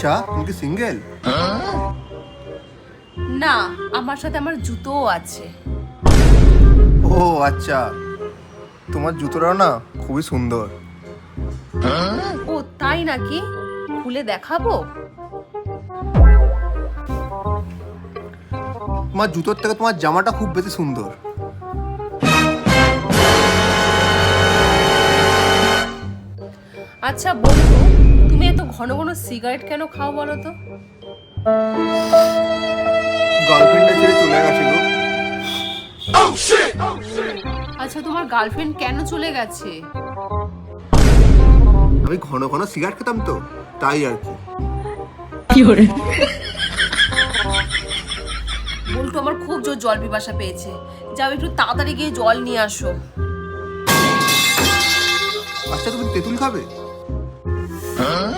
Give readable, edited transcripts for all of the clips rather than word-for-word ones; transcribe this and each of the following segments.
আচ্ছা, তুমি কি সিঙ্গেল? না, আমার সাথে আমার জুতোও আছে। ও আচ্ছা, তোমার জুতোটাও না খুবই সুন্দর। ও তাই নাকি? খুলে দেখাবো? তোমার জুতোর থেকে তোমার জামাটা খুব বেশি সুন্দর। আচ্ছা বন্ধু, তুমি এত ঘন ঘন সিগারেট কেন খাও বলো তো? গার্লফ্রেন্ডটা ছেড়ে চলে গেছে গো। আচ্ছা, তোমার গার্লফ্রেন্ড কেন চলে গেছে? আমি ঘন ঘন সিগারেট খেতাম তো, তাই আর কি। বল্টু, আমার খুব জোর জল পিপাসা পেয়েছে, যাও একটু তাড়াতাড়ি গিয়ে জল নিয়ে আসো। আচ্ছা, তুমি তেঁতুল খাবে?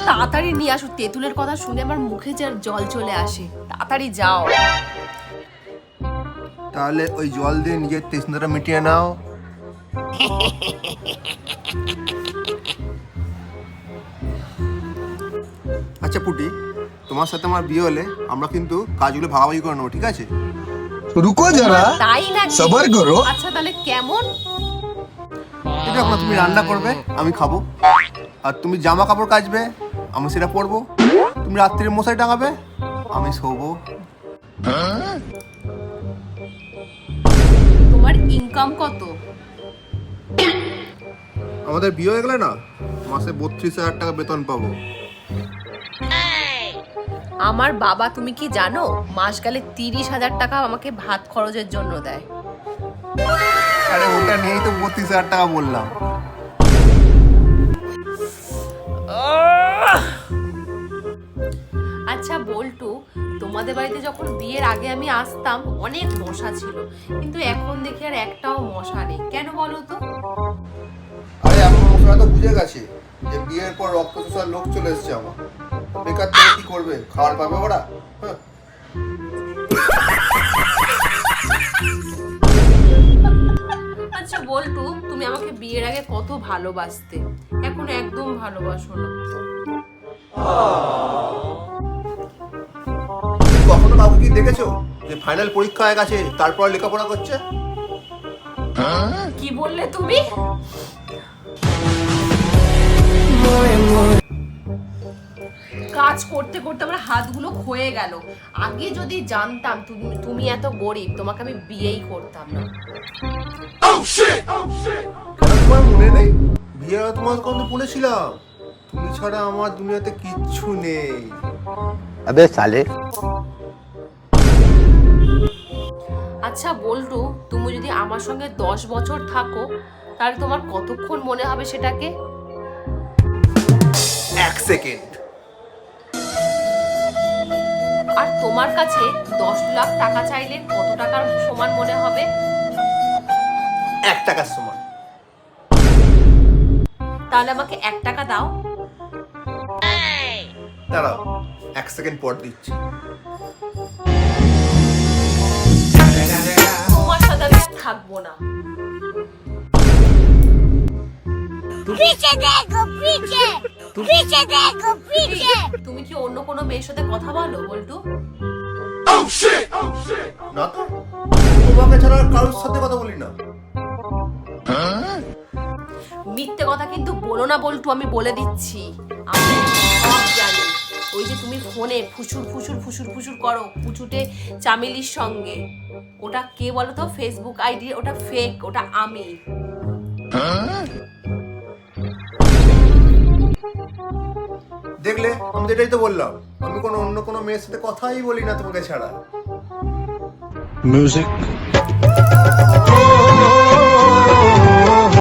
তাড়াতাড়ি নিয়ে আসো, তেঁতুলের কথা শুনে আমার মুখে যে জল চলে আসে। তাড়াতাড়ি যাও। তাহলে ওই জল দিয়ে নিজের তৃষ্ণাটা মিটিয়ে নাও। আচ্ছা পুটি, তোমার সাথে আমার বিয়ে হলে আমরা কিন্তু কাজগুলো ভাগাভাগি করে নেবো, ঠিক আছে? रुको जरा তাই নাকি? सबर करो। আচ্ছা তাহলে কেমন? এটা না, তুমি রান্না করবে, আমি খাবো। আর তুমি জামা কাপড় কাচবে, আমি সেটা পরবো। তুমি রাত্রিরে মশারি টাঙাবে, আমি শোবো। তোমার ইনকাম কত? আমাদের বিয়ে হয়ে গেলে না, মাসে 32,000 টাকা বেতন পাবো। আমার বাবা, তুমি কি জানো, মাস গেলে 30,000 টাকা আমাকে ভাত খরচের জন্য দেয়। আরে ওটা নিয়েই তো 32,000 টাকা বললাম। আচ্ছা বল্টু, তোমাদের বাড়িতে যখন বিয়ের আগে আমি আসতাম অনেক মশা ছিল, কিন্তু এখন দেখি আর একটাও মশা নেই, কেন বলো তো? আরে এখন মশলা তো বুঝে গেছে যে বিয়ের পর রক্ত চোষার লোক চলে এসছে আমার। বেকার থেকে কি করবে, খাবার পাবে ওরা? হ্যাঁ। আচ্ছা বল্টু, তুমি আমাকে বিয়ের আগে কত ভালোবাসতে, এখন একদম ভালোবাসো না। তুমি কখনো কাউকে কি দেখেছো যে ফাইনাল পরীক্ষা হয়ে গেছে তারপর লেখাপড়া করছে? কি বললে তুমি? কাজ করতে করতে আমার হাতগুলো ক্ষয়ে গেল। আগে যদি জানতাম তুমি এত গরিব, তোমাকে আমি বিয়েই করতাম না। কেন তোমার মনে নেই? বিয়ের আগে তোমার কথা বলেছিলাম, তুমি ছাড়া আমার দুনিয়াতে কিচ্ছু নেই। अबे साले আচ্ছা বল্টু, তুমি যদি আমার সঙ্গে 10 বছর থাকো, তাহলে তোমার কতক্ষণ মনে হবে সেটাকে? 1 সেকেন্ড। আর তোমার কাছে 10 লাখ টাকা চাইলে কত টাকার সমান মনে হবে? 1 টাকার সমান। তাহলে আমাকে 1 টাকা দাও। দাঁড়াও, 1 সেকেন্ড পর দিচ্ছি। তোমার সাথে আমি আর থাকবো না। पीछे देखो पीछे पीछे देखो पीछे তুমি কি অন্য কোনো মেয়ের সাথে কথা বলো বল্টু? না তো, তোমাকে ছাড়া আর কারোর সাথে কথা বলি না। মিথ্যে কথা কিন্তু বলো না বল্টু, আমি বলে দিচ্ছি, আমি সব জানি। ওই যে তুমি ফোনে ফুসুর ফুসুর ফুসুর ফুসুর করো পুচুটে চামেলির সঙ্গে, ওটা কে বলো তো? ফেসবুক আইডি, ওটা ফেক, ওটা আমি। দেখলে, আমি তো এটাই তো বললাম, আমি অন্য কোনো মেয়ের সাথে কথাই বলি না তোমাকে ছাড়া। म्यूजिक